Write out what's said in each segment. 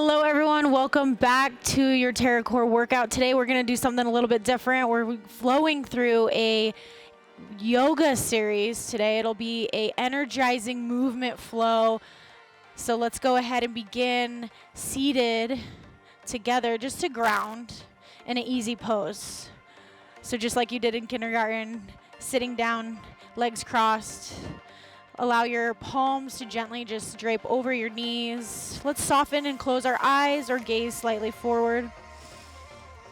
Hello everyone, welcome back to your TerraCore workout. Today we're going to do something a little bit different. We're flowing through a yoga series today. It'll be a energizing movement flow. So let's go ahead and begin seated together just to ground in an easy pose. So just like you did in kindergarten, sitting down, legs crossed. Allow your palms to gently just drape over your knees. Let's soften and close our eyes or gaze slightly forward.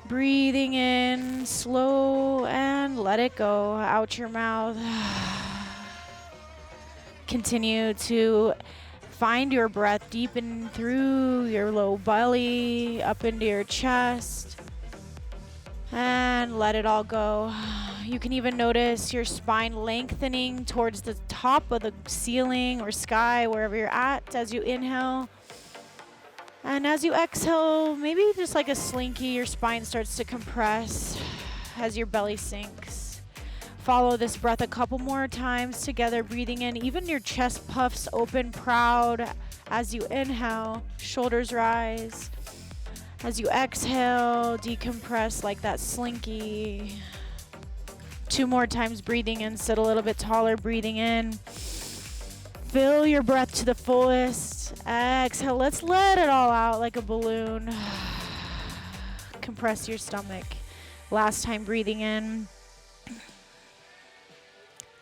Breathing in, slow, and let it go out your mouth. Continue to find your breath deepen through your low belly, up into your chest, and let it all go. You can even notice your spine lengthening towards the top of the ceiling or sky, wherever you're at, as you inhale. And as you exhale, maybe just like a slinky, your spine starts to compress as your belly sinks. Follow this breath a couple more times together, breathing in. Even your chest puffs open proud as you inhale, shoulders rise. As you exhale, decompress like that slinky. 2 more times, breathing in, sit a little bit taller, breathing in. Fill your breath to the fullest. Exhale, let's let it all out like a balloon. Compress your stomach. Last time, breathing in.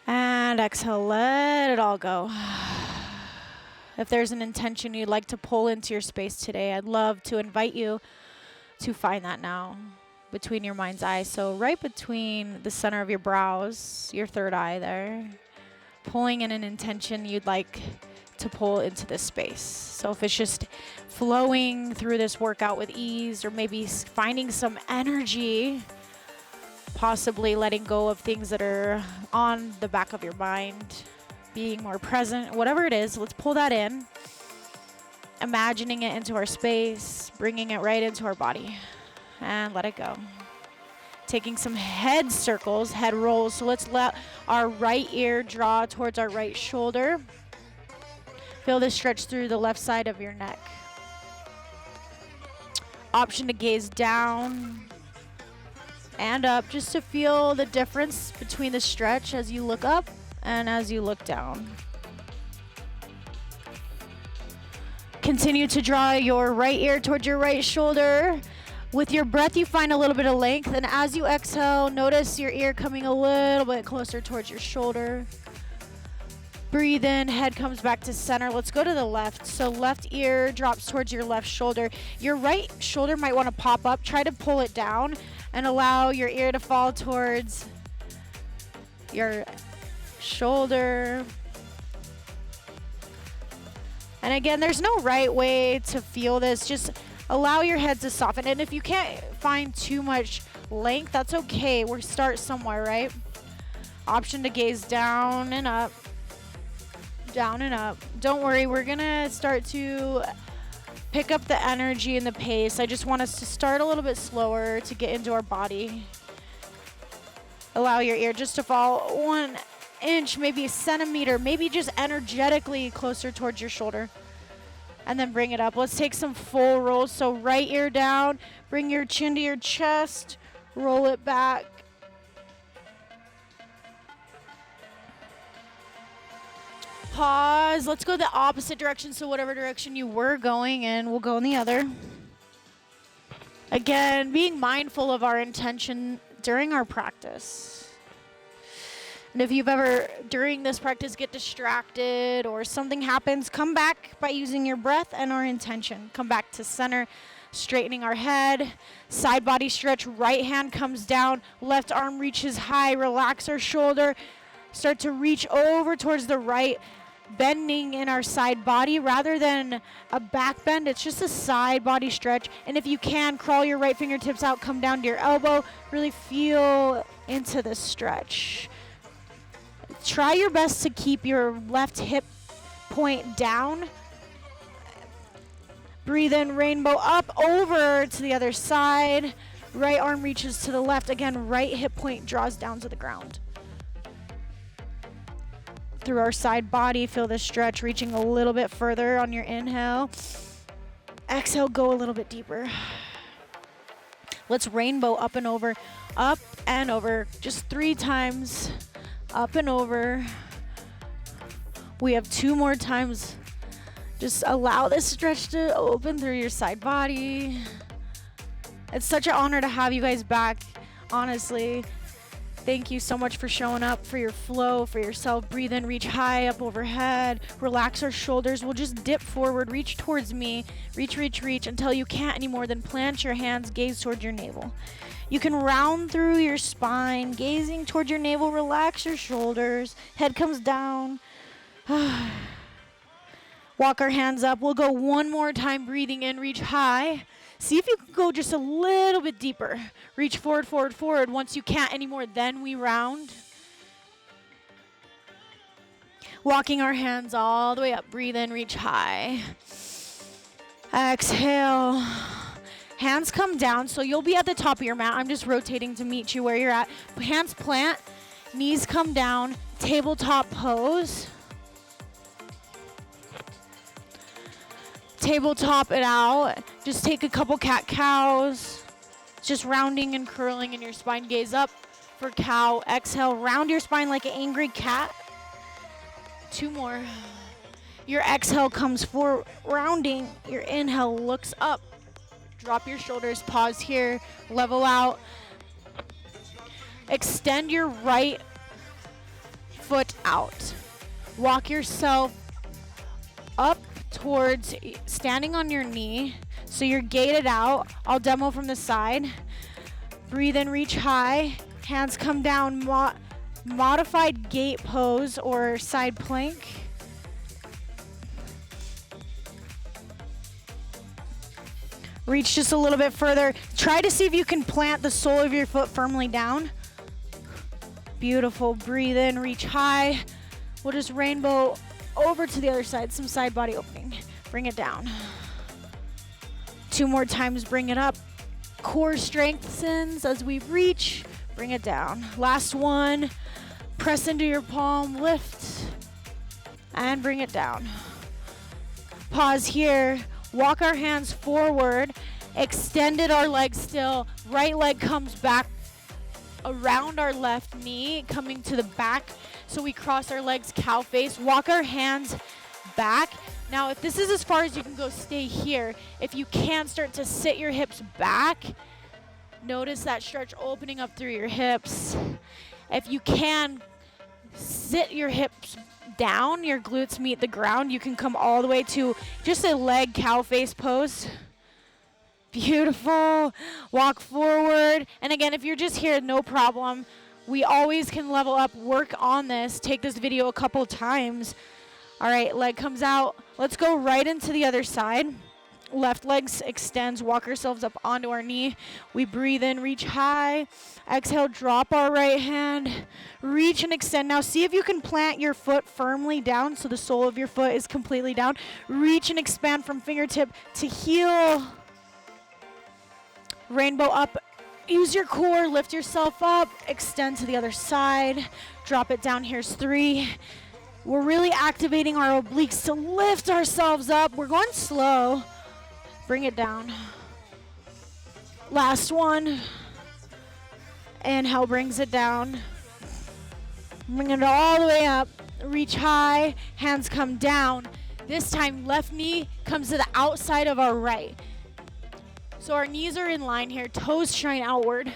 And exhale, let it all go. If there's an intention you'd like to pull into your space today, I'd love to invite you to find that now. Between your mind's eye, so right between the center of your brows, your third eye there, pulling in an intention you'd like to pull into this space. So if it's just flowing through this workout with ease, or maybe finding some energy, possibly letting go of things that are on the back of your mind, being more present, whatever it is, let's pull that in, imagining it into our space, bringing it right into our body. And let it go. Taking some head circles, head rolls. So let's let our right ear draw towards our right shoulder. Feel this stretch through the left side of your neck. Option to gaze down and up just to feel the difference between the stretch as you look up and as you look down. Continue to draw your right ear towards your right shoulder. With your breath, you find a little bit of length, and as you exhale, notice your ear coming a little bit closer towards your shoulder. Breathe in, head comes back to center. Let's go to the left. So left ear drops towards your left shoulder. Your right shoulder might want to pop up. Try to pull it down and allow your ear to fall towards your shoulder. And again, there's no right way to feel this. Just allow your head to soften. And if you can't find too much length, that's okay. We'll start somewhere, right? Option to gaze down and up. Down and up. Don't worry, we're going to start to pick up the energy and the pace. I just want us to start a little bit slower to get into our body. Allow your ear just to fall 1 inch, maybe a centimeter, maybe just energetically closer towards your shoulder. And then bring it up. Let's take some full rolls. So right ear down, bring your chin to your chest, roll it back. Pause. Let's go the opposite direction. So whatever direction you were going in, we'll go in the other. Again, being mindful of our intention during our practice. And if you've ever, during this practice, get distracted or something happens, come back by using your breath and our intention. Come back to center, straightening our head, side body stretch, right hand comes down, left arm reaches high, relax our shoulder, start to reach over towards the right, bending in our side body rather than a back bend. It's just a side body stretch. And if you can, crawl your right fingertips out, come down to your elbow, really feel into this stretch. Try your best to keep your left hip point down. Breathe in, rainbow up, over to the other side. Right arm reaches to the left. Again, right hip point draws down to the ground. Through our side body, feel the stretch reaching a little bit further on your inhale. Exhale, go a little bit deeper. Let's rainbow up and over, just 3 times, up and over. We have 2 more times. Just allow this stretch to open through your side body. It's such an honor to have you guys back, honestly. Thank you so much for showing up, for your flow, for yourself. Breathe in, reach high up overhead. Relax our shoulders. We'll just dip forward, reach towards me. Reach, reach, reach until you can't anymore. Then plant your hands, gaze towards your navel. You can round through your spine, gazing towards your navel. Relax your shoulders. Head comes down. Walk our hands up. We'll go one more time, breathing in, reach high. See if you can go just a little bit deeper. Reach forward, forward, forward. Once you can't anymore, then we round. Walking our hands all the way up. Breathe in, reach high. Exhale. Hands come down, so you'll be at the top of your mat. I'm just rotating to meet you where you're at. Hands plant, knees come down, tabletop pose. Tabletop it out. Just take a couple cat-cows. Just rounding and curling in your spine. Gaze up for cow. Exhale, round your spine like an angry cat. 2 more. Your exhale comes forward, rounding. Your inhale looks up. Drop your shoulders, pause here, level out. Extend your right foot out. Walk yourself up towards standing on your knee. So you're gated out. I'll demo from the side. Breathe in, reach high. Hands come down, modified gate pose or side plank. Reach just a little bit further. Try to see if you can plant the sole of your foot firmly down. Beautiful. Breathe in, reach high. We'll just rainbow over to the other side, some side body opening. Bring it down. 2 more times, bring it up. Core strengthens as we reach. Bring it down. Last one. Press into your palm, lift, and bring it down. Pause here. Walk our hands forward. Extended our legs still. Right leg comes back around our left knee, coming to the back. So we cross our legs, cow face. Walk our hands back. Now, if this is as far as you can go, stay here. If you can, start to sit your hips back. Notice that stretch opening up through your hips. If you can, sit your hips down, your glutes meet the ground. You can come all the way to just a leg cow face pose. Beautiful. Walk forward. And again, if you're just here, no problem. We always can level up, work on this, take this video a couple times. All right, leg comes out. Let's go right into the other side. Left leg extends, walk ourselves up onto our knee. We breathe in, reach high. Exhale, drop our right hand. Reach and extend. Now see if you can plant your foot firmly down so the sole of your foot is completely down. Reach and expand from fingertip to heel. Rainbow up. Use your core, lift yourself up, extend to the other side. Drop it down. Here's 3. We're really activating our obliques to lift ourselves up. We're going slow. Bring it down. Last one. Inhale brings it down. Bring it all the way up. Reach high. Hands come down. This time, left knee comes to the outside of our right. So our knees are in line here. Toes shine outward.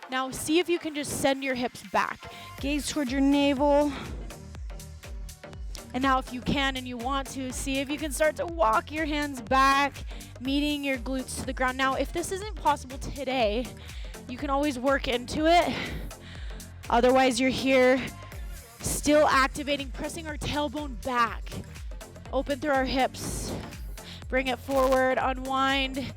Now see if you can just send your hips back. Gaze towards your navel. And now if you can and you want to, see if you can start to walk your hands back, meeting your glutes to the ground. Now, if this isn't possible today, you can always work into it. Otherwise, you're here still activating, pressing our tailbone back. Open through our hips. Bring it forward, unwind.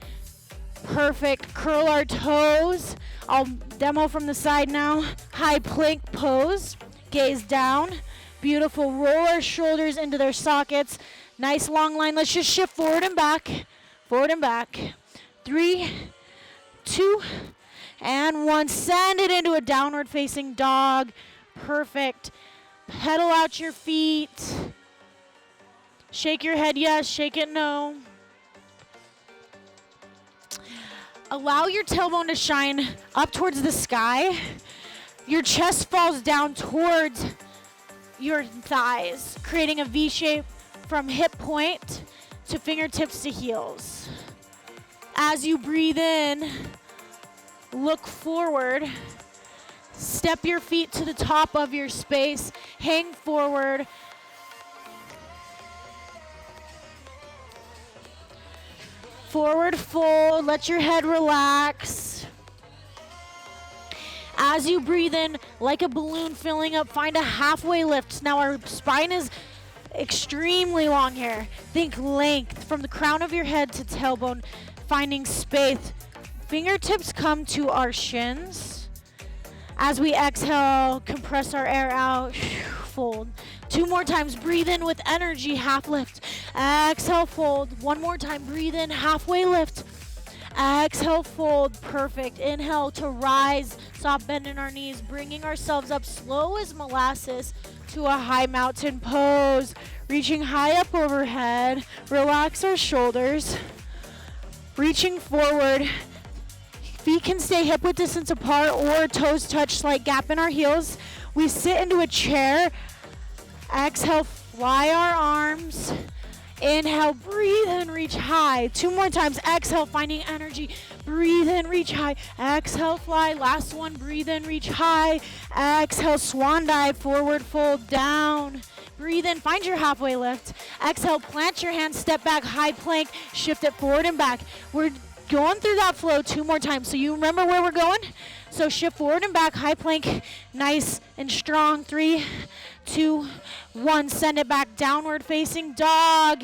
Perfect. Curl our toes. I'll demo from the side now. High plank pose. Gaze down. Beautiful. Roll our shoulders into their sockets. Nice long line. Let's just shift forward and back. Forward and back. 3, 2, and 1. Send it into a downward facing dog. Perfect. Pedal out your feet. Shake your head yes, shake it no. Allow your tailbone to shine up towards the sky. Your chest falls down towards your thighs, creating a V shape from hip point to fingertips to heels. As you breathe in, look forward. Step your feet to the top of your space. Hang forward. Forward fold. Let your head relax. As you breathe in, like a balloon filling up, find a halfway lift. Now our spine is extremely long here. Think length from the crown of your head to tailbone, finding space. Fingertips come to our shins. As we exhale, compress our air out, fold. 2 more times, breathe in with energy, half lift. Exhale, fold. 1 more time, breathe in, halfway lift. Exhale, fold, perfect. Inhale to rise, soft bend in our knees, bringing ourselves up slow as molasses to a high mountain pose. Reaching high up overhead, relax our shoulders. Reaching forward, feet can stay hip width distance apart or toes touch, slight gap in our heels. We sit into a chair. Exhale, fly our arms. Inhale, breathe in, reach high. 2 more times, exhale, finding energy. Breathe in, reach high. Exhale, fly. Last one, breathe in, reach high. Exhale, swan dive, forward fold, down. Breathe in, find your halfway lift. Exhale, plant your hands, step back, high plank, shift it forward and back. We're going through that flow 2 more times. So you remember where we're going? So shift forward and back, high plank, nice and strong. 3, 2, 1. Send it back, downward facing dog.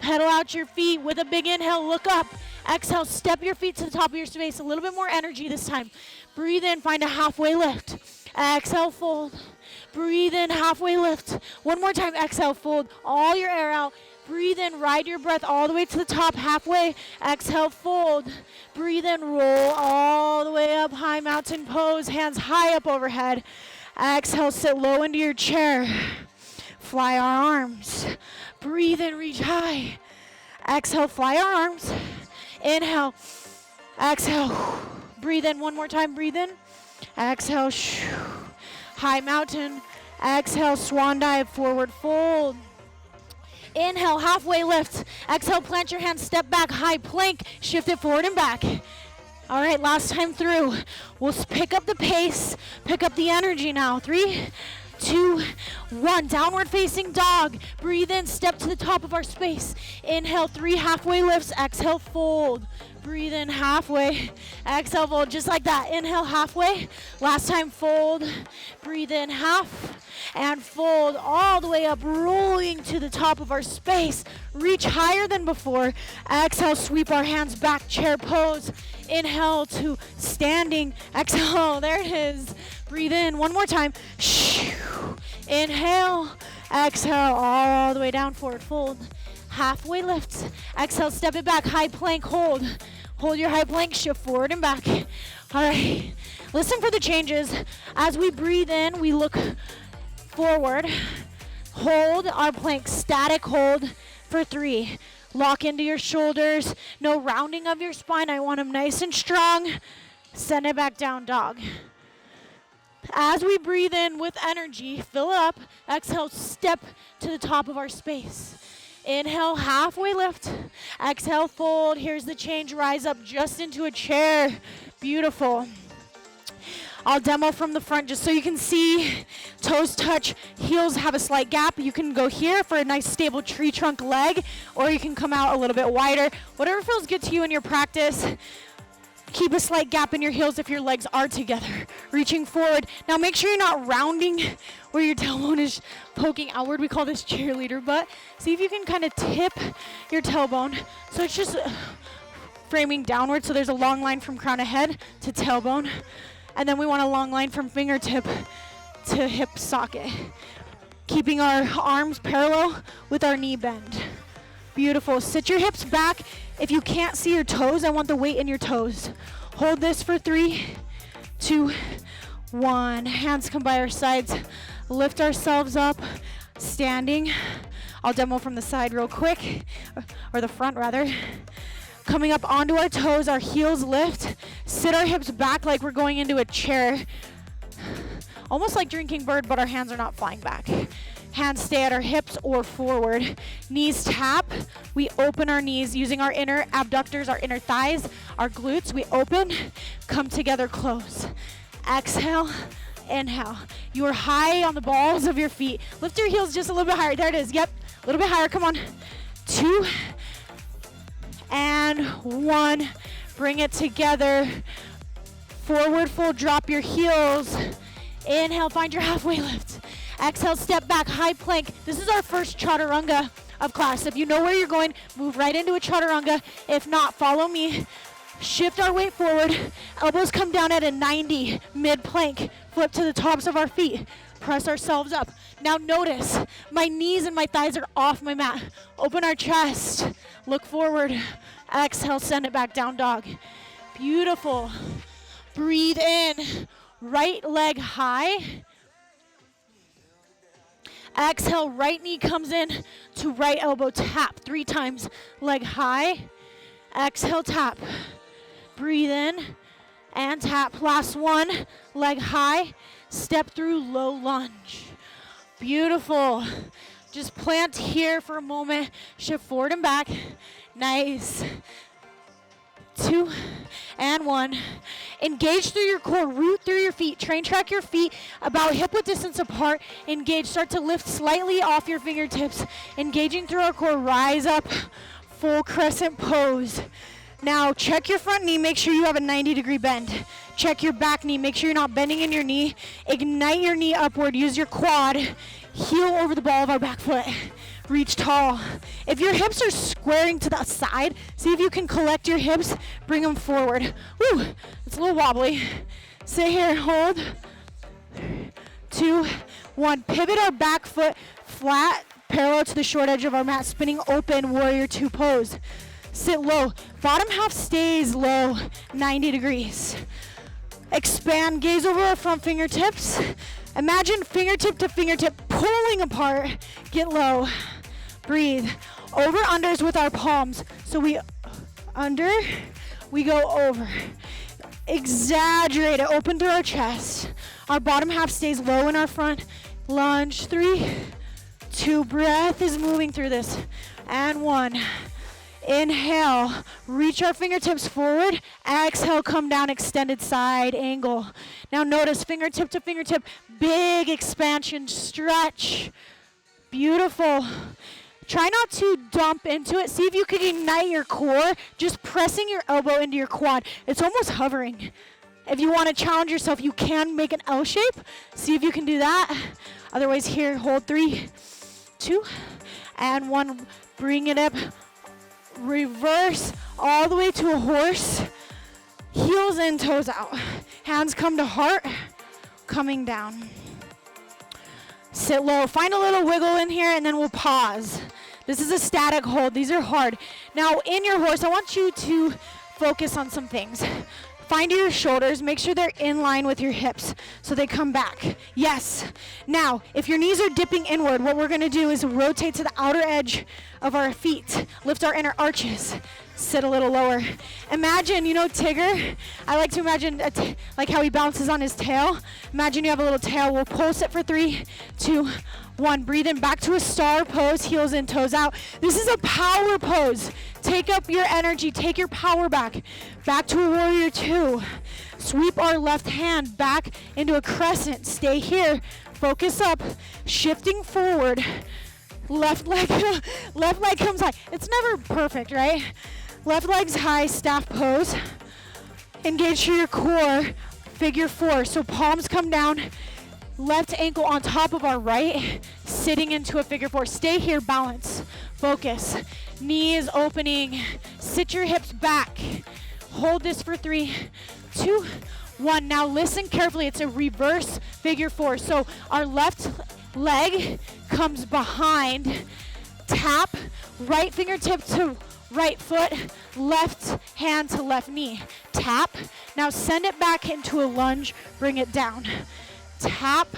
Pedal out your feet with a big inhale, look up. Exhale, step your feet to the top of your space. A little bit more energy this time. Breathe in, find a halfway lift. Exhale, fold. Breathe in, halfway lift. 1 more time, exhale, fold. All your air out. Breathe in, ride your breath all the way to the top, halfway. Exhale, fold. Breathe in, roll all the way up, high mountain pose. Hands high up overhead. Exhale, sit low into your chair. Fly our arms. Breathe in, reach high. Exhale, fly our arms. Inhale. Exhale. Breathe in 1 more time, breathe in. Exhale, high mountain. Exhale, swan dive, forward fold. Inhale, halfway lift. Exhale, plant your hands, step back, high plank, shift it forward and back. All right, last time through. We'll pick up the pace, pick up the energy now. 3, 2, 1. Downward facing dog. Breathe in, step to the top of our space. Inhale, 3 halfway lifts. Exhale, fold. Breathe in halfway. Exhale, fold, just like that. Inhale, halfway. Last time, fold. Breathe in half and fold all the way up, rolling to the top of our space. Reach higher than before. Exhale, sweep our hands back, chair pose. Inhale to standing. Exhale, there it is. Breathe in 1 more time. Inhale. Exhale, all the way down, forward fold. Halfway lift. Exhale, step it back, high plank, hold. Hold your high plank, shift forward and back. All right, listen for the changes. As we breathe in, we look forward. Hold our plank, static hold for 3. Lock into your shoulders, no rounding of your spine. I want them nice and strong. Send it back down, dog. As we breathe in with energy, fill it up. Exhale, step to the top of our space. Inhale, halfway lift. Exhale, fold. Here's the change. Rise up just into a chair. Beautiful. I'll demo from the front just so you can see. Toes touch, heels have a slight gap. You can go here for a nice stable tree trunk leg, or you can come out a little bit wider. Whatever feels good to you in your practice. Keep a slight gap in your heels if your legs are together. Reaching forward. Now make sure you're not rounding where your tailbone is poking outward. We call this cheerleader butt. See if you can kind of tip your tailbone. So it's just framing downward. So there's a long line from crown of head to tailbone. And then we want a long line from fingertip to hip socket. Keeping our arms parallel with our knee bend. Beautiful. Sit your hips back. If you can't see your toes, I want the weight in your toes. Hold this for 3, 2, 1. Hands come by our sides. Lift ourselves up, standing. I'll demo from the side real quick, or the front rather. Coming up onto our toes, our heels lift. Sit our hips back like we're going into a chair. Almost like drinking bird, but our hands are not flying back. Hands stay at our hips or forward. Knees tap. We open our knees using our inner abductors, our inner thighs, our glutes. We open, come together, close. Exhale, inhale. You are high on the balls of your feet. Lift your heels just a little bit higher. There it is. Yep, a little bit higher. Come on. 2 and 1. Bring it together. Forward fold, drop your heels. Inhale, find your halfway lift. Exhale, step back, high plank. This is our first chaturanga of class. If you know where you're going, move right into a chaturanga. If not, follow me. Shift our weight forward. Elbows come down at a 90, mid-plank. Flip to the tops of our feet. Press ourselves up. Now notice, my knees and my thighs are off my mat. Open our chest. Look forward. Exhale, send it back down, dog. Beautiful. Breathe in. Right leg high. Exhale, right knee comes in to right elbow, tap 3 times, leg high. Exhale, tap. Breathe in and tap. Last one, leg high, step through low lunge. Beautiful. Just plant here for a moment, shift forward and back. Nice. 2 and 1. Engage through your core, root through your feet. Train track your feet about hip width distance apart. Engage, start to lift slightly off your fingertips. Engaging through our core, rise up, full crescent pose. Now check your front knee, make sure you have a 90-degree bend. Check your back knee, make sure you're not bending in your knee. Ignite your knee upward, use your quad. Heel over the ball of our back foot. Reach tall. If your hips are squaring to the side, see if you can collect your hips, bring them forward. Woo, it's a little wobbly. Sit here, hold. 2, 1. Pivot our back foot flat, parallel to the short edge of our mat, spinning open, warrior 2 pose. Sit low. Bottom half stays low, 90 degrees. Expand, gaze over our front fingertips. Imagine fingertip to fingertip pulling apart. Get low. Breathe. Over unders with our palms. So we under, we go over. Exaggerate it. Open through our chest. Our bottom half stays low in our front. Lunge. 3, 2. Breath is moving through this. And 1. Inhale, reach our fingertips forward. Exhale, come down, extended side angle. Now notice fingertip to fingertip, big expansion, stretch. Beautiful. Try not to dump into it. See if you can ignite your core, just pressing your elbow into your quad. It's almost hovering. If you want to challenge yourself, you can make an L shape. See if you can do that. Otherwise, here, hold 3, 2, and 1. Bring it up. Reverse all the way to a horse. Heels in, toes out. Hands come to heart, coming down. Sit low. Find a little wiggle in here, and then we'll pause. This is a static hold. These are hard. Now, in your horse, I want you to focus on some things. Find your shoulders. Make sure they're in line with your hips so they come back. Yes. Now, if your knees are dipping inward, what we're going to do is rotate to the outer edge of our feet. Lift our inner arches. Sit a little lower. Imagine, you know Tigger? I like to imagine like how he bounces on his tail. Imagine you have a little tail. We'll pulse it for 3, 2, 1. Breathe in, back to a star pose, heels in, toes out. This is a power pose. Take up your energy, take your power back. Back to a warrior 2. Sweep our left hand back into a crescent. Stay here, focus up, shifting forward. Left leg comes high. It's never perfect, right? Left leg's high, staff pose. Engage through your core, figure 4. So palms come down, left ankle on top of our right, sitting into a figure 4. Stay here, balance, focus. Knees opening, sit your hips back. Hold this for 3, 2, 1. Now listen carefully, it's a reverse figure 4. So our left leg comes behind, tap, right fingertip to right foot, left hand to left knee. Tap. Now send it back into a lunge, bring it down. Tap,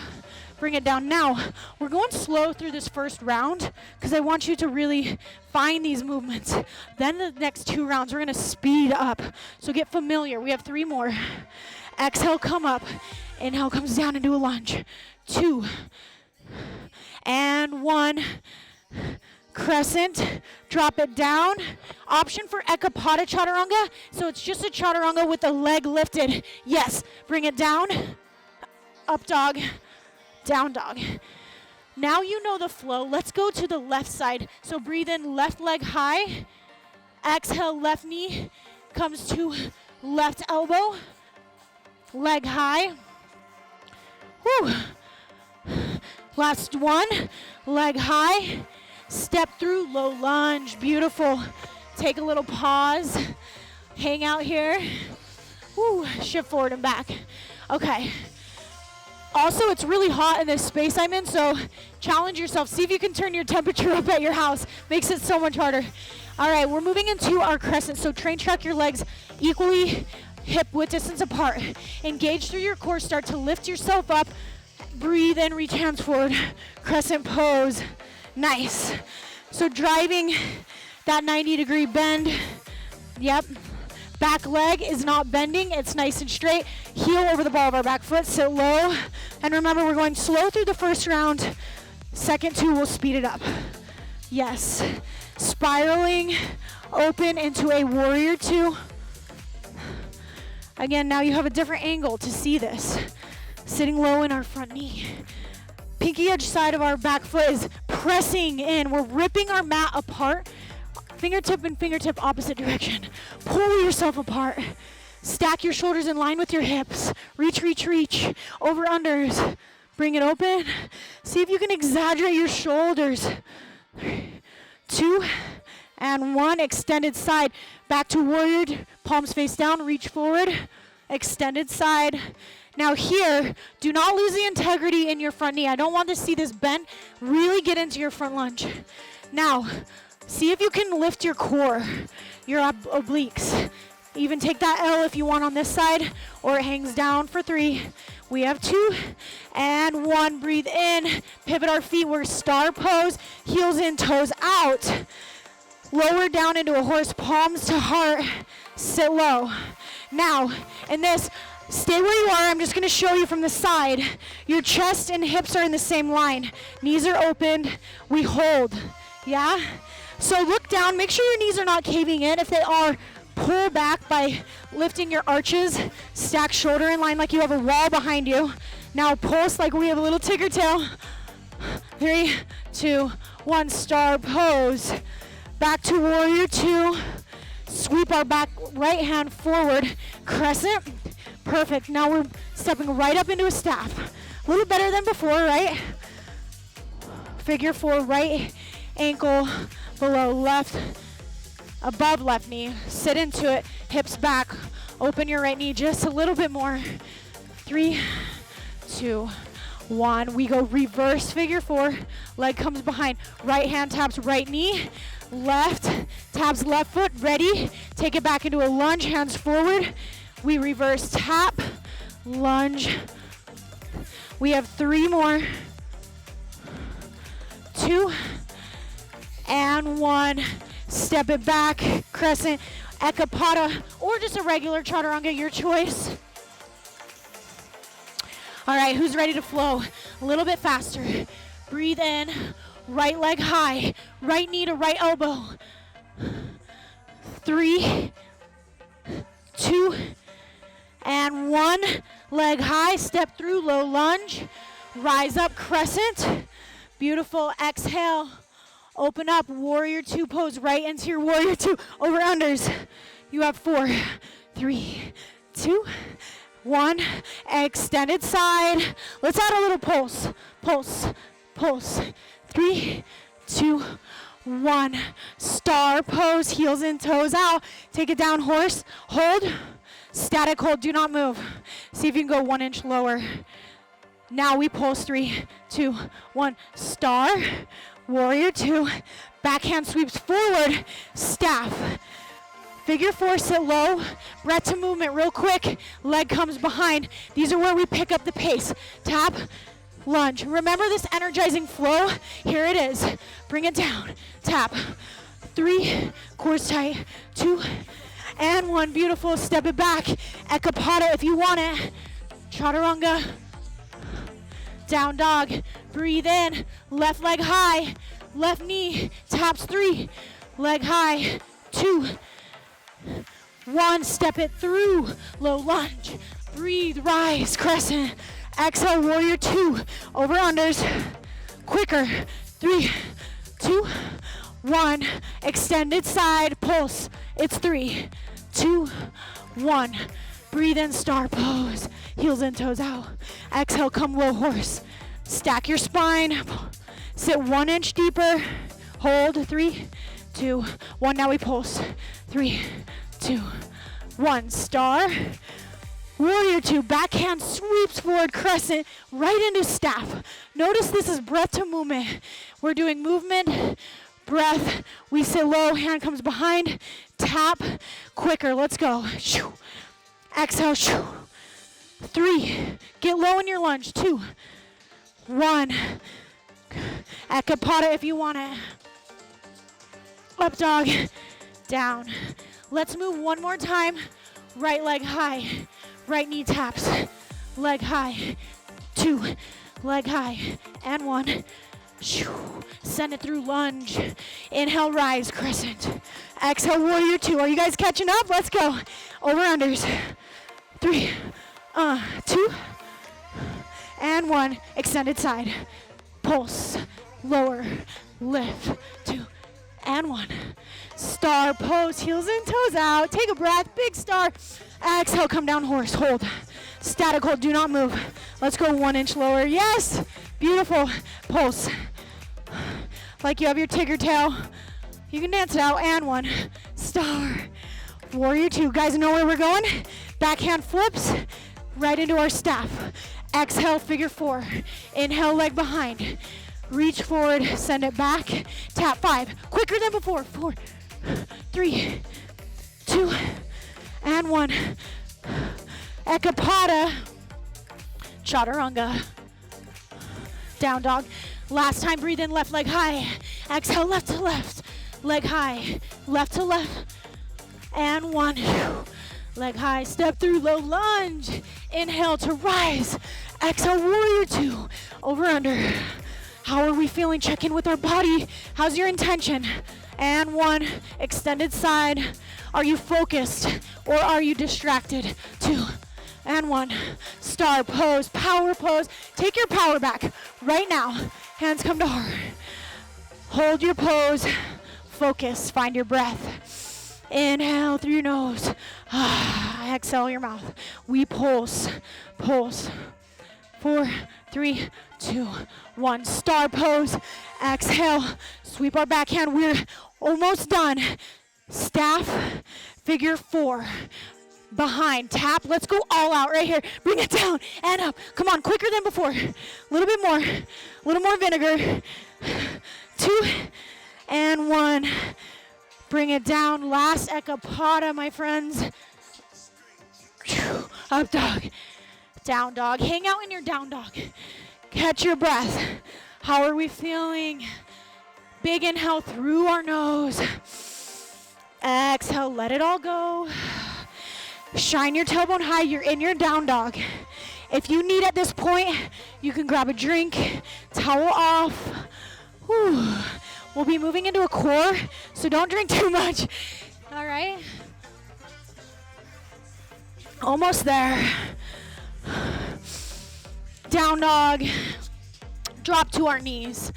bring it down. Now, we're going slow through this first round because I want you to really find these movements. Then the next 2 rounds, we're gonna speed up. So get familiar. We have 3 more. Exhale, come up. Inhale comes down into a lunge. 2 and 1. Crescent, drop it down. Option for Ekapada Chaturanga. So it's just a Chaturanga with the leg lifted. Yes, bring it down. Up dog, down dog. Now you know the flow. Let's go to the left side. So breathe in, left leg high. Exhale, left knee comes to left elbow. Leg high. Whew. Last one, leg high. Step through, low lunge, beautiful. Take a little pause, hang out here. Woo, shift forward and back. Okay. Also, it's really hot in this space I'm in, so challenge yourself. See if you can turn your temperature up at your house. Makes it so much harder. All right, we're moving into our crescent, so train track your legs equally hip width distance apart. Engage through your core, start to lift yourself up. Breathe in, reach hands forward. Crescent pose. Nice. So driving that 90-degree bend. Yep. Back leg is not bending. It's nice and straight. Heel over the ball of our back foot. Sit low. And remember, we're going slow through the first round. Second 2, we'll speed it up. Yes. Spiraling open into a warrior 2. Again, now you have a different angle to see this. Sitting low in our front knee. Pinky edge side of our back foot is pressing in. We're ripping our mat apart. Fingertip and fingertip opposite direction. Pull yourself apart. Stack your shoulders in line with your hips. Reach, reach, reach. Over unders. Bring it open. See if you can exaggerate your shoulders. 2 and 1. Extended side. Back to warrior. Palms face down. Reach forward. Extended side. Now here, do not lose the integrity in your front knee. I don't want to see this bend. Really get into your front lunge. Now, see if you can lift your core, your obliques. Even take that L if you want on this side, or it hangs down for 3. We have 2 and 1. Breathe in, pivot our feet. We're star pose, heels in, toes out. Lower down into a horse, palms to heart. Sit low. Now, in this, stay where you are. I'm just going to show you from the side. Your chest and hips are in the same line. Knees are open. We hold. Yeah? So look down. Make sure your knees are not caving in. If they are, pull back by lifting your arches. Stack shoulder in line like you have a wall behind you. Now pulse like we have a little ticker tail. 3, 2, 1. Star pose. Back to warrior 2. Sweep our back right hand forward. Crescent. Perfect. Now we're stepping right up into a staff. A little better than before, right? Figure 4, right ankle below left, above left knee. Sit into it, hips back. Open your right knee just a little bit more. 3, 2, 1. We go reverse figure 4. Leg comes behind. Right hand taps right knee. Left taps left foot. Ready? Take it back into a lunge. Hands forward. We reverse tap, lunge. We have 3 more. 2 and 1. Step it back, crescent, Ekapada, or just a regular Chaturanga, your choice. All right, who's ready to flow? A little bit faster. Breathe in, right leg high, right knee to right elbow. 3, 2, and 1. Leg high, step through, low lunge. Rise up, crescent. Beautiful, exhale. Open up, warrior 2 pose right into your warrior 2. Over unders. You have 4, 3, 2, 1. Extended side. Let's add a little pulse. Pulse, pulse. 3, 2, 1. Star pose, heels in, toes out. Take it down, horse. Hold. Static hold, do not move. See if you can go 1 inch lower. Now we pulse. 3, 2, 1. Star, warrior 2. Backhand sweeps forward, staff. Figure 4, sit low. Breath to movement real quick. Leg comes behind. These are where we pick up the pace. Tap, lunge. Remember this energizing flow? Here it is. Bring it down. Tap. 3, core's tight. 2, and 1. Beautiful. Step it back. Ekapada if you want it. Chaturanga. Down dog. Breathe in. Left leg high. Left knee taps. 3. Leg high. 2, 1. Step it through. Low lunge. Breathe. Rise. Crescent. Exhale. Warrior 2. Over unders. Quicker. 3, 2, 1. Extended side. Pulse. It's 3, 2, 1. Breathe in. Star pose. Heels and toes out. Exhale. Come low horse. Stack your spine. Sit 1 inch deeper. Hold. 3, 2, 1. Now we pulse. 3, 2, 1. Star. Warrior 2. Backhand sweeps forward. Crescent. Right into staff. Notice this is breath to movement. We're doing movement. Breath. We sit low. Hand comes behind. Tap. Quicker. Let's go. Exhale. 3. Get low in your lunge. 2, 1. Ekapada if you want it. Up dog. Down. Let's move one more time. Right leg high. Right knee taps. Leg high. 2. Leg high. And 1. Send it through lunge. Inhale, rise, crescent. Exhale, warrior 2. Are you guys catching up? Let's go. Over unders. 3, 2, and 1. Extended side. Pulse. Lower. Lift. 2, and 1. Star pose. Heels and toes out. Take a breath. Big star. Exhale, come down horse. Hold. Static hold. Do not move. Let's go 1 inch lower. Yes. Beautiful. Pulse. Like you have your tiger tail. You can dance it out. And 1. Star. Warrior 2. Guys know where we're going? Backhand flips right into our staff. Exhale, figure 4. Inhale, leg behind. Reach forward, send it back. Tap 5. Quicker than before. 4, 3, 2, and 1. Ekapada. Chaturanga. Down dog. Last time, breathe in, left leg high. Exhale, left to left. Leg high. Left to left. And 1. Leg high. Step through low lunge. Inhale to rise. Exhale, warrior 2. Over under. How are we feeling? Check in with our body. How's your intention? And 1. Extended side. Are you focused or are you distracted? 2, and 1. Star pose. Power pose. Take your power back right now. Hands come to heart. Hold your pose. Focus. Find your breath. Inhale through your nose. Exhale your mouth. We pulse. Pulse. 4, 3, 2, 1. Star pose. Exhale. Sweep our backhand. We're almost done. Staff. Figure 4. Behind. Tap. Let's go all out right here. Bring it down and up. Come on. Quicker than before. A little bit more. A little more vinegar. 2 and 1. Bring it down. Last ekapada, my friends. Up dog. Down dog. Hang out in your down dog. Catch your breath. How are we feeling? Big inhale through our nose. Exhale, let it all go. Shine your tailbone high. You're in your down dog. If you need at this point, you can grab a drink, towel off. Whew. We'll be moving into a core, so don't drink too much. All right? Almost there. Down dog. Drop to our knees.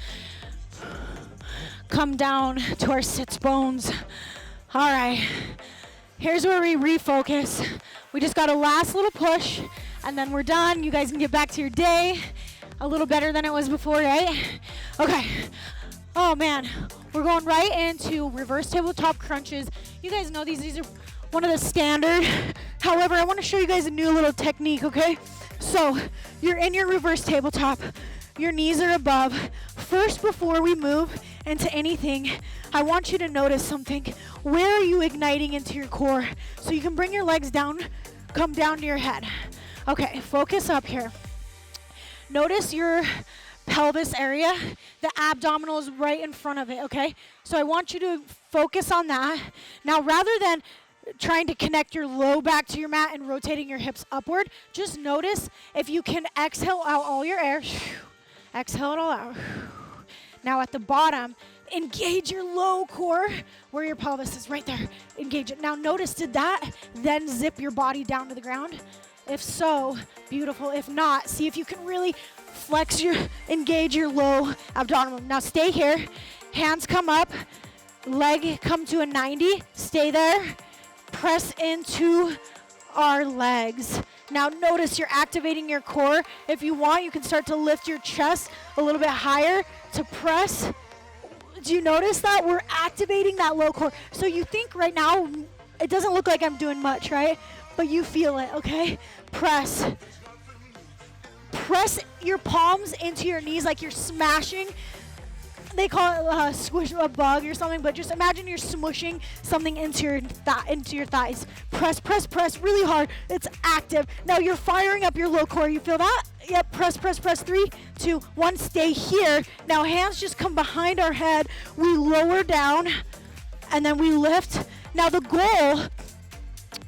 Come down to our sits bones. All right. Here's where we refocus. We just got a last little push, and then we're done. You guys can get back to your day. A little better than it was before, right? Okay. Oh, man. We're going right into reverse tabletop crunches. You guys know these are one of the standard. However, I want to show you guys a new little technique, okay? So, you're in your reverse tabletop. Your knees are above. First, before we move into anything, I want you to notice something. Where are you igniting into your core? So you can bring your legs down, come down to your head. Okay, focus up here. Notice your pelvis area. The abdominal is right in front of it, okay? So I want you to focus on that. Now, rather than trying to connect your low back to your mat and rotating your hips upward, just notice if you can exhale out all your air. Exhale it all out. Now at the bottom, engage your low core where your pelvis is, right there. Engage it. Now notice, did that then zip your body down to the ground? If so, beautiful. If not, see if you can really engage your low abdominal. Now stay here. Hands come up. Leg come to a 90. Stay there. Press into our legs. Now notice you're activating your core. If you want, you can start to lift your chest a little bit higher to press. Do you notice that? We're activating that low core. So you think right now, it doesn't look like I'm doing much, right? But you feel it, okay? Press. Press your palms into your knees like you're smashing. They call it squish a bug or something, but just imagine you're smushing something into your thighs. Press, press, press really hard. It's active. Now you're firing up your low core. You feel that? Yep, press, press, press. 3, 2, 1, stay here. Now hands just come behind our head. We lower down, and then we lift. Now the goal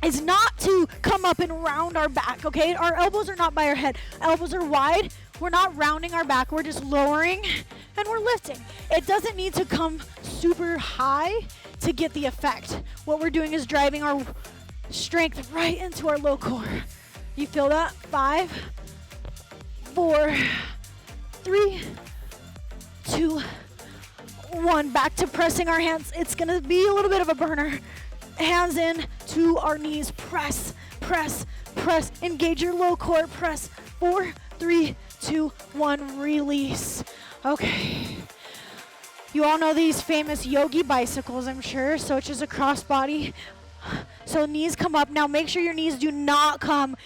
is not to come up and round our back, okay? Our elbows are not by our head. Elbows are wide. We're not rounding our back. We're just lowering and we're lifting. It doesn't need to come super high to get the effect. What we're doing is driving our strength right into our low core. You feel that? 5, 4, 3, 2, 1. Back to pressing our hands. It's gonna be a little bit of a burner. Hands in to our knees. Press, press, press. Engage your low core. Press. 4, 3, 2, 1. Release. Okay. You all know these famous yogi bicycles, I'm sure. So it's just a crossbody. So knees come up. Now make sure your knees do not come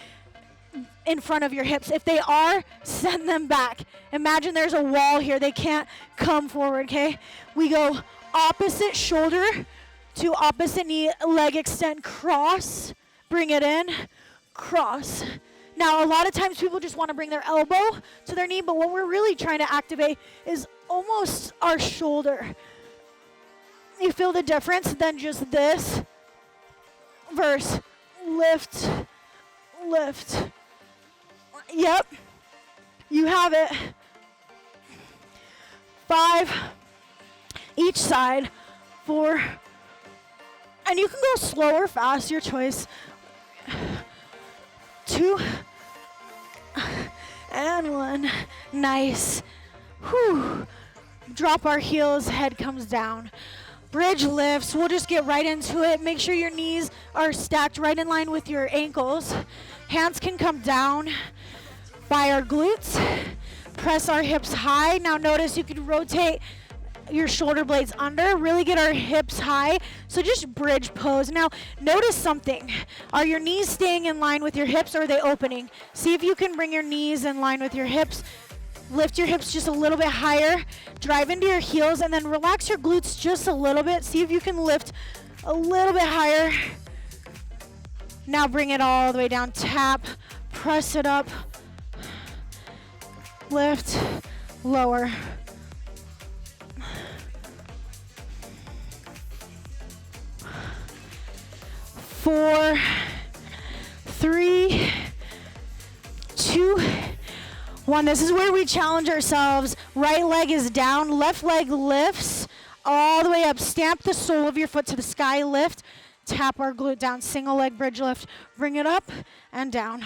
in front of your hips. If they are, send them back. Imagine there's a wall here. They can't come forward, okay? We go opposite shoulder to opposite knee, leg extend, cross, bring it in, cross. Now, a lot of times people just want to bring their elbow to their knee, but what we're really trying to activate is almost our shoulder. You feel the difference than just this verse, lift, lift. Yep, you have it. 5, each side, 4, and you can go slow or fast, your choice. 2, and 1. Nice. Whew. Drop our heels, head comes down. Bridge lifts. We'll just get right into it. Make sure your knees are stacked right in line with your ankles. Hands can come down by our glutes. Press our hips high. Now notice you can rotate your shoulder blades under, really get our hips high. So just bridge pose. Now notice something. Are your knees staying in line with your hips, or are they opening? See if you can bring your knees in line with your hips. Lift your hips just a little bit higher. Drive into your heels and then relax your glutes just a little bit. See if you can lift a little bit higher. Now bring it all the way down. Tap, press it up. Lift, lower. 4, 3, 2, 1. This is where we challenge ourselves. Right leg is down, left leg lifts all the way up. Stamp the sole of your foot to the sky, lift. Tap our glute down, single leg bridge lift. Bring it up and down.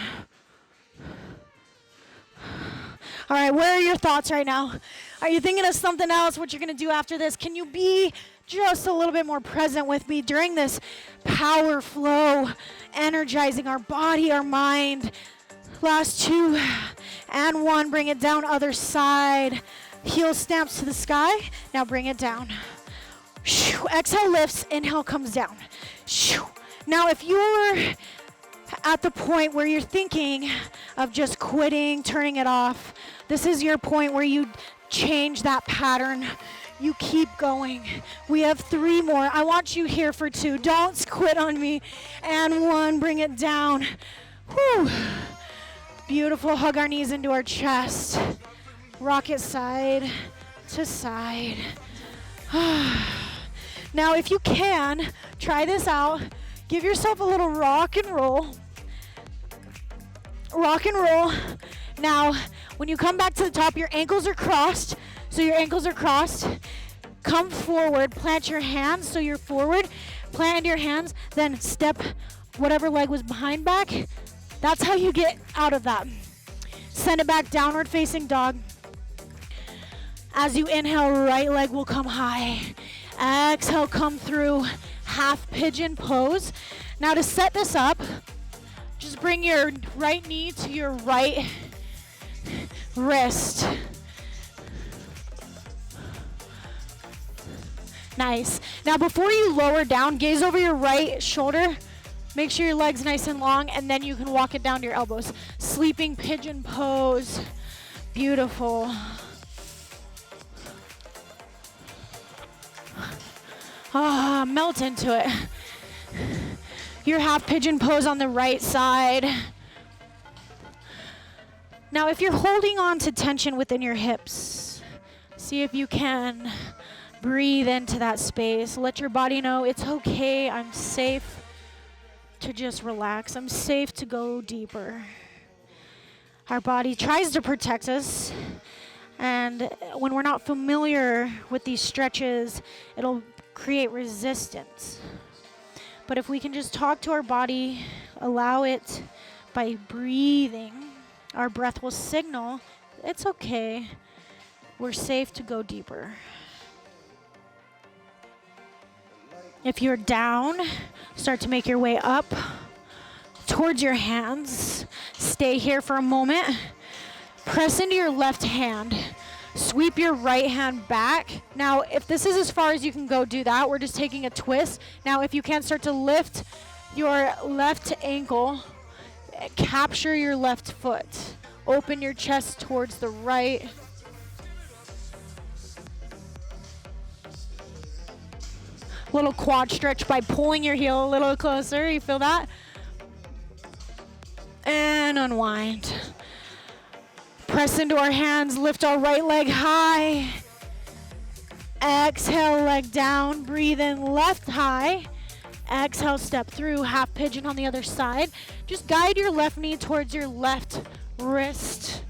All right, where are your thoughts right now? Are you thinking of something else, what you're going to do after this? Can you be just a little bit more present with me during this power flow, energizing our body, our mind? Last 2 and 1. Bring it down, other side. Heel stamps to the sky. Now bring it down. Exhale lifts, inhale comes down. Now if you're at the point where you're thinking of just quitting, turning it off, this is your point where you change that pattern. You keep going. We have 3 more. I want you here for 2. Don't quit on me. And 1, bring it down. Whew. Beautiful. Hug our knees into our chest. Rock it side to side. Now, if you can, try this out. Give yourself a little rock and roll. Rock and roll. Now, when you come back to the top, your ankles are crossed. So your ankles are crossed. Come forward. Plant your hands so you're forward. Plant your hands. Then step whatever leg was behind back. That's how you get out of that. Send it back, downward facing dog. As you inhale, right leg will come high. Exhale, come through half pigeon pose. Now to set this up, just bring your right knee to your right wrist. Nice. Now before you lower down, gaze over your right shoulder. Make sure your leg's nice and long, and then you can walk it down to your elbows. Sleeping pigeon pose. Beautiful. Melt into it. Your half pigeon pose on the right side. Now, if you're holding on to tension within your hips, see if you can breathe into that space. Let your body know it's okay. I'm safe to just relax. I'm safe to go deeper. Our body tries to protect us, and when we're not familiar with these stretches, it'll create resistance. But if we can just talk to our body, allow it by breathing, our breath will signal it's okay. We're safe to go deeper. If you're down, start to make your way up towards your hands. Stay here for a moment. Press into your left hand. Sweep your right hand back. Now, if this is as far as you can go, do that. We're just taking a twist. Now, if you can, start to lift your left ankle. Capture your left foot. Open your chest towards the right. Little quad stretch by pulling your heel a little closer. You feel that? And unwind. Press into our hands. Lift our right leg high. Exhale, leg down. Breathe in, left high. Exhale, step through. Half pigeon on the other side. Just guide your left knee towards your left wrist.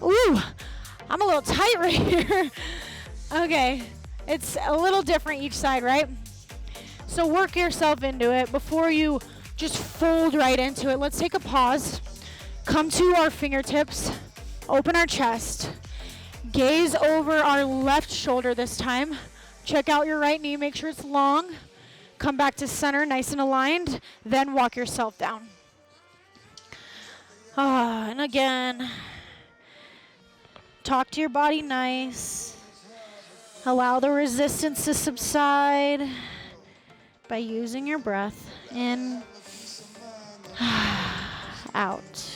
Ooh, I'm a little tight right here. Okay. It's a little different each side, right? So work yourself into it before you just fold right into it. Let's take a pause. Come to our fingertips. Open our chest. Gaze over our left shoulder this time. Check out your right knee. Make sure it's long. Come back to center, nice and aligned. Then walk yourself down. And again, talk to your body nice. Allow the resistance to subside by using your breath in, out.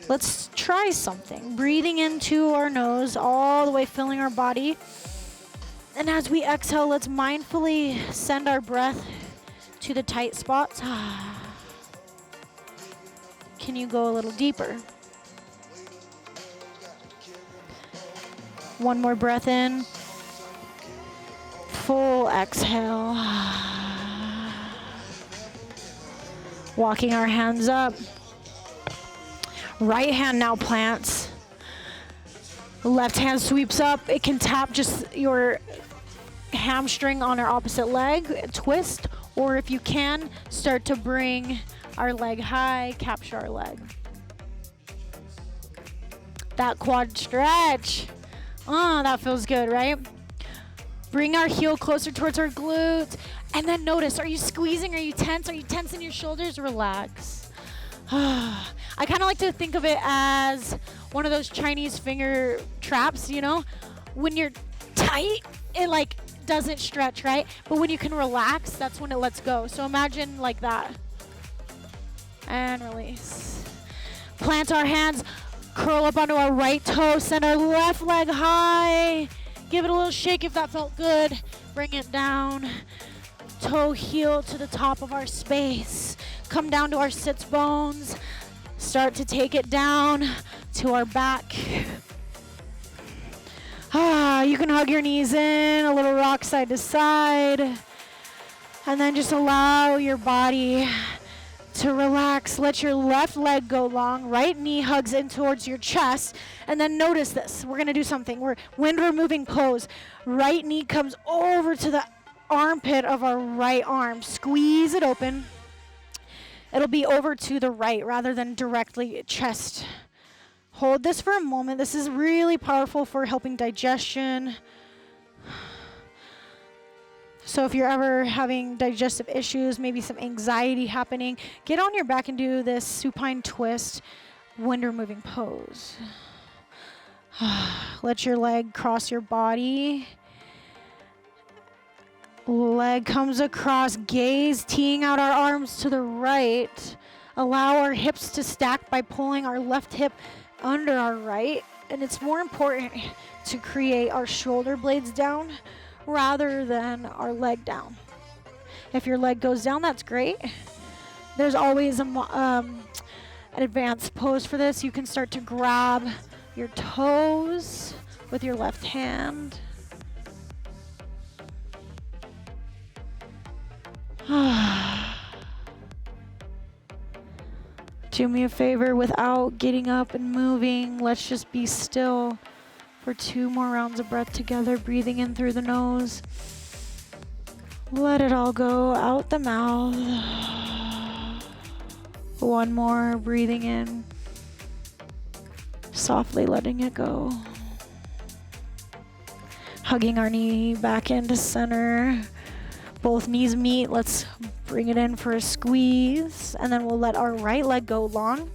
Let's try something. Breathing into our nose, all the way filling our body. And as we exhale, let's mindfully send our breath to the tight spots. Can you go a little deeper? One more breath in. Full exhale. Walking our hands up. Right hand now plants. Left hand sweeps up. It can tap just your hamstring on our opposite leg, twist, or if you can, start to bring our leg high, capture our leg. That quad stretch. Oh, that feels good, right? Bring our heel closer towards our glutes. And then notice, are you squeezing? Are you tense? Are you tense in your shoulders? Relax. I kind of like to think of it as one of those Chinese finger traps, you know? When you're tight, it like doesn't stretch, right? But when you can relax, that's when it lets go. So imagine like that. And release. Plant our hands. Curl up onto our right toe, send our left leg high. Give it a little shake if that felt good. Bring it down. Toe heel to the top of our space. come down to our sits bones. Start to take it down to our back. You can hug your knees in, a little rock side to side. And then just allow your body to relax. Let your left leg go long. Right knee hugs in towards your chest. And then notice this. We're going to do something. We're wind removing pose. Right knee comes over to the armpit of our right arm. Squeeze it open. It'll be over to the right rather than directly chest. Hold this for a moment. This is really powerful for helping digestion. So if you're ever having digestive issues, maybe some anxiety happening, get on your back and do this supine twist, wind removing pose. Let your leg cross your body. Leg comes across, gaze, teeing out our arms to the right. Allow our hips to stack by pulling our left hip under our right. And it's more important to create our shoulder blades down rather than our leg down. If your leg goes down, that's great. There's always an advanced pose for this. You can start to grab your toes with your left hand. Do me a favor, without getting up and moving, let's just be still for 2 more rounds of breath together, breathing in through the nose. Let it all go out the mouth. 1 more, breathing in, softly letting it go. Hugging our knee back into center. Both knees meet. Let's bring it in for a squeeze. And then we'll let our right leg go long.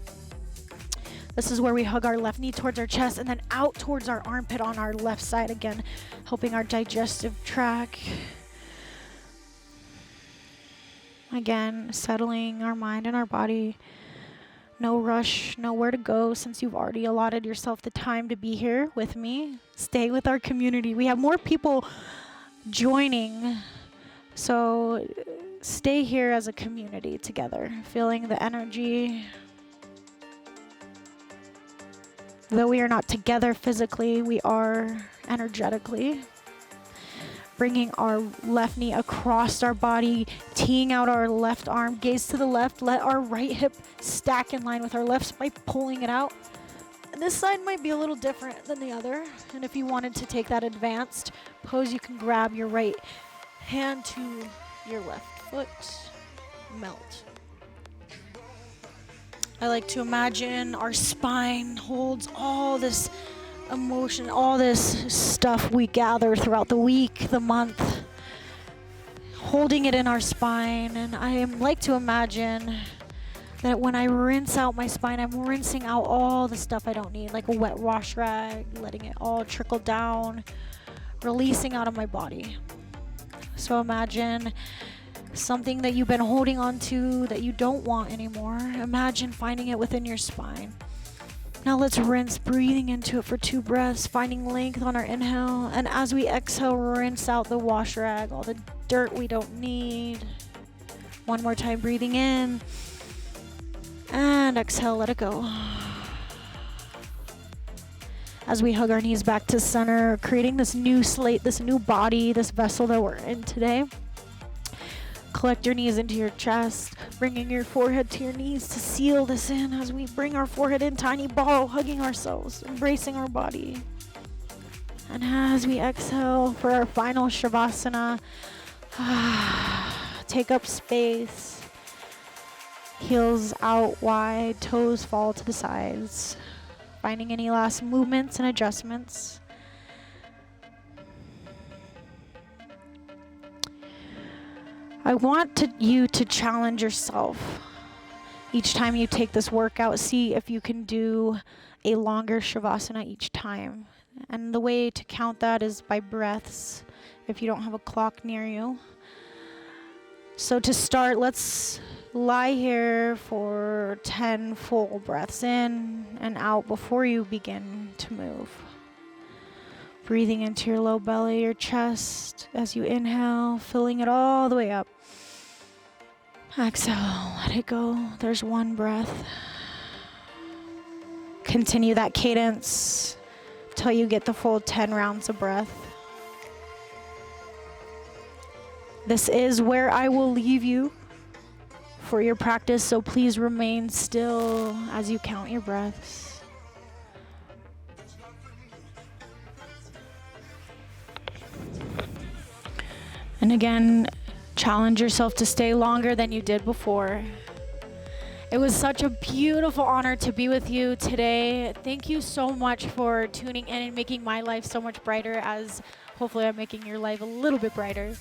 This is where we hug our left knee towards our chest and then out towards our armpit on our left side again, helping our digestive tract. Again, settling our mind and our body. No rush, nowhere to go since you've already allotted yourself the time to be here with me. Stay with our community. We have more people joining. So stay here as a community together, feeling the energy. Though we are not together physically, we are energetically. Bringing our left knee across our body, teeing out our left arm, gaze to the left, let our right hip stack in line with our left by pulling it out. And this side might be a little different than the other. And if you wanted to take that advanced pose, you can grab your right hand to your left foot, melt. I like to imagine our spine holds all this emotion, all this stuff we gather throughout the week, the month, holding it in our spine. And I like to imagine that when I rinse out my spine, I'm rinsing out all the stuff I don't need, like a wet wash rag, letting it all trickle down, releasing out of my body. So imagine something that you've been holding on to that you don't want anymore. Imagine finding it within your spine. Now let's rinse, breathing into it for 2 breaths, finding length on our inhale. And as we exhale, rinse out the wash rag, all the dirt we don't need. 1 more time, breathing in. And exhale, let it go. As we hug our knees back to center, creating this new slate, this new body, this vessel that we're in today. Collect your knees into your chest, bringing your forehead to your knees to seal this in as we bring our forehead in, tiny ball, hugging ourselves, embracing our body. And as we exhale for our final Shavasana, take up space, heels out wide, toes fall to the sides. Finding any last movements and adjustments. I want you to challenge yourself. Each time you take this workout, see if you can do a longer Shavasana each time. And the way to count that is by breaths, if you don't have a clock near you. So to start, let's lie here for 10 full breaths in and out before you begin to move. Breathing into your low belly, your chest as you inhale, filling it all the way up. Exhale, let it go. There's one breath. Continue that cadence till you get the full 10 rounds of breath. This is where I will leave you for your practice, so please remain still as you count your breaths. And again, challenge yourself to stay longer than you did before. It was such a beautiful honor to be with you today. Thank you so much for tuning in and making my life so much brighter, as hopefully I'm making your life a little bit brighter.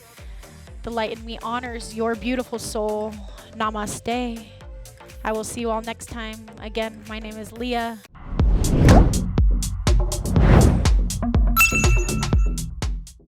The light in me honors your beautiful soul. Namaste. I will see you all next time. Again, my name is Leah.